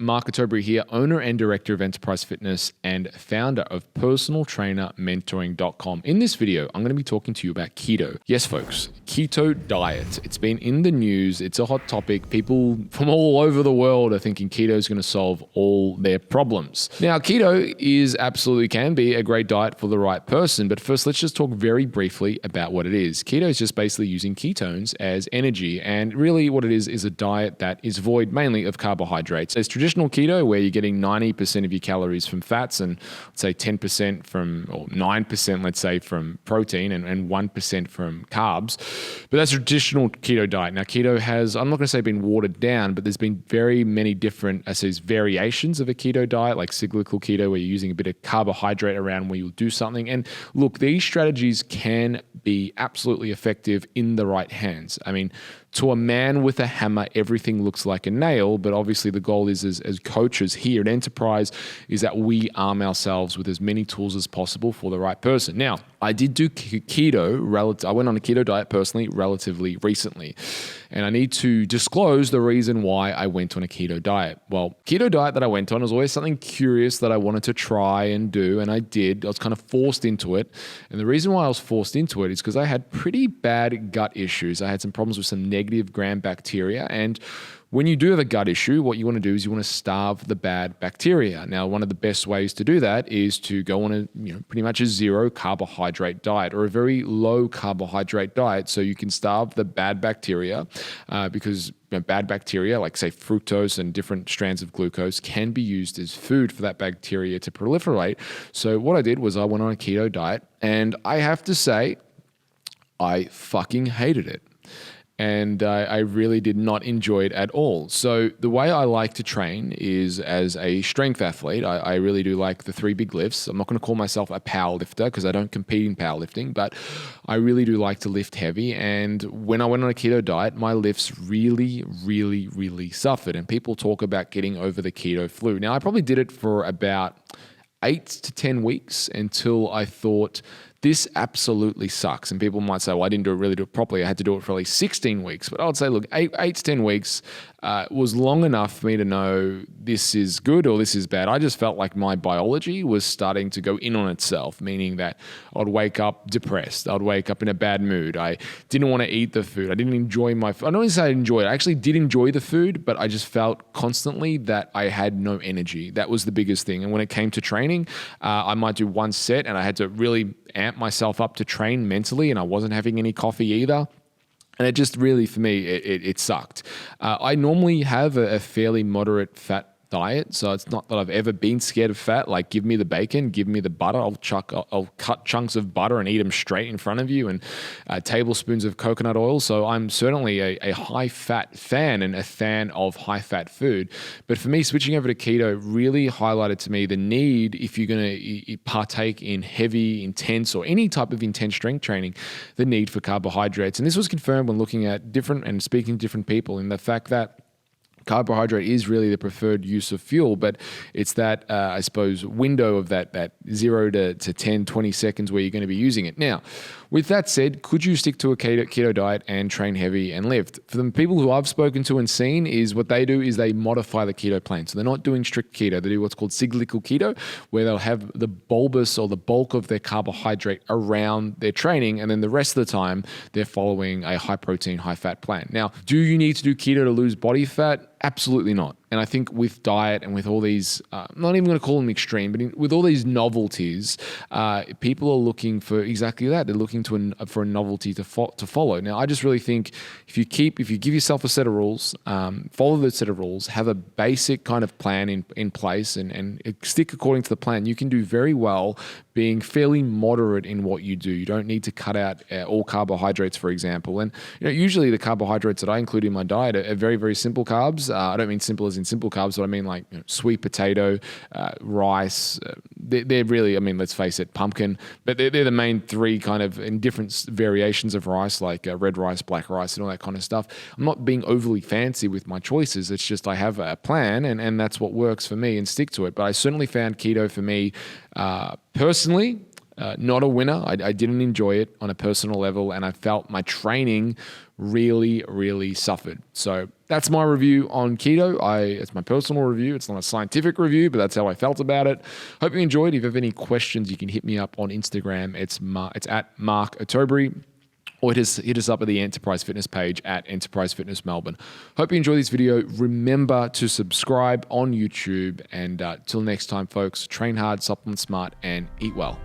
Mark Atobri here, owner and director of Enterprise Fitness and founder of personaltrainermentoring.com. In this video, I'm going to be talking to you about keto. Yes, folks, keto diet. It's been in the news. It's a hot topic. People from all over the world are thinking keto is going to solve all their problems. Now, keto can be a great diet for the right person, but first, let's just talk very briefly about what it is. Keto is just basically using ketones as energy, and really what it is a diet that is void mainly of carbohydrates. There's traditional keto where you're getting 90% of your calories from fats and let's say 10% from, or 9% let's say from protein and 1% from carbs. But that's a traditional keto diet. Now keto has, I'm not going to say been watered down, but there's been very many different variations of a keto diet, like cyclical keto where you're using a bit of carbohydrate around where you'll do something. And look, these strategies can be absolutely effective in the right hands. I mean, to a man with a hammer, everything looks like a nail, but obviously the goal is as coaches here at Enterprise is that we arm ourselves with as many tools as possible for the right person. Now, I did do keto, I went on a keto diet personally relatively recently, and I need to disclose the reason why I went on a keto diet. Well, keto diet that I went on was always something curious that I wanted to try and do, and I did. I was kind of forced into it, and the reason why I was forced into it is because I had pretty bad gut issues. I had some problems with some negative gram bacteria, and when you do have a gut issue, what you want to do is you want to starve the bad bacteria. Now, one of the best ways to do that is to go on a pretty much a zero carbohydrate diet or a very low carbohydrate diet, so you can starve the bad bacteria because bad bacteria, like say fructose and different strands of glucose, can be used as food for that bacteria to proliferate. So what I did was I went on a keto diet, and I have to say, I fucking hated it. And I really did not enjoy it at all. So the way I like to train is as a strength athlete. I really do like the 3 big lifts. I'm not going to call myself a power lifter because I don't compete in powerlifting, but I really do like to lift heavy. And when I went on a keto diet, my lifts really, really, really suffered. And people talk about getting over the keto flu. Now, I probably did it for about 8 to 10 weeks until I thought, this absolutely sucks. And people might say, well, I didn't really do it properly. I had to do it for at least 16 weeks. But I would say, look, 8 to 10 weeks was long enough for me to know this is good or this is bad. I just felt like my biology was starting to go in on itself, meaning that I'd wake up depressed. I'd wake up in a bad mood. I didn't want to eat the food. I didn't enjoy my food. I don't even say I enjoyed it. I actually did enjoy the food, but I just felt constantly that I had no energy. That was the biggest thing. And when it came to training, I might do one set and I had to really amp myself up to train mentally, and I wasn't having any coffee either. And it just really, for me, it sucked. I normally have a fairly moderate fat diet, so it's not that I've ever been scared of fat. Like, give me the bacon, give me the butter. I'll cut chunks of butter and eat them straight in front of you, and tablespoons of coconut oil. So I'm certainly a high fat fan and a fan of high fat food. But for me, switching over to keto really highlighted to me the need, if you're going to partake in heavy, intense, or any type of intense strength training, the need for carbohydrates. And this was confirmed when looking at different and speaking to different people, in the fact that carbohydrate is really the preferred use of fuel, but it's that, I suppose, window of that 0 to 10, 20 seconds where you're going to be using it. Now, with that said, could you stick to a keto diet and train heavy and lift? For the people who I've spoken to and seen, is what they do is they modify the keto plan. So they're not doing strict keto. They do what's called cyclical keto, where they'll have the bulbous or the bulk of their carbohydrate around their training, and then the rest of the time they're following a high protein, high fat plan. Now, do you need to do keto to lose body fat? Absolutely not. And I think with diet and with all these, I'm not even going to call them extreme, but with all these novelties, people are looking for exactly that. They're looking for a novelty to follow. Now, I just really think if you give yourself a set of rules, follow the set of rules, have a basic kind of plan in place, and stick according to the plan, you can do very well being fairly moderate in what you do. You don't need to cut out all carbohydrates, for example. And usually the carbohydrates that I include in my diet are very, very simple carbs. I don't mean simple as in simple carbs, but I mean like sweet potato, rice. They're really, I mean, let's face it, pumpkin. But they're the main 3 kind of in different variations of rice, like red rice, black rice, and all that kind of stuff. I'm not being overly fancy with my choices. It's just I have a plan, and that's what works for me, and stick to it. But I certainly found keto for me personally not a winner. I didn't enjoy it on a personal level, and I felt my training really, really suffered. So that's my review on keto. It's my personal review. It's not a scientific review, but that's how I felt about it. Hope you enjoyed. If you have any questions, you can hit me up on Instagram. It's at Mark Otobri, or hit us up at the Enterprise Fitness page at Enterprise Fitness Melbourne. Hope you enjoy this video. Remember to subscribe on YouTube. And till next time, folks, train hard, supplement smart, and eat well.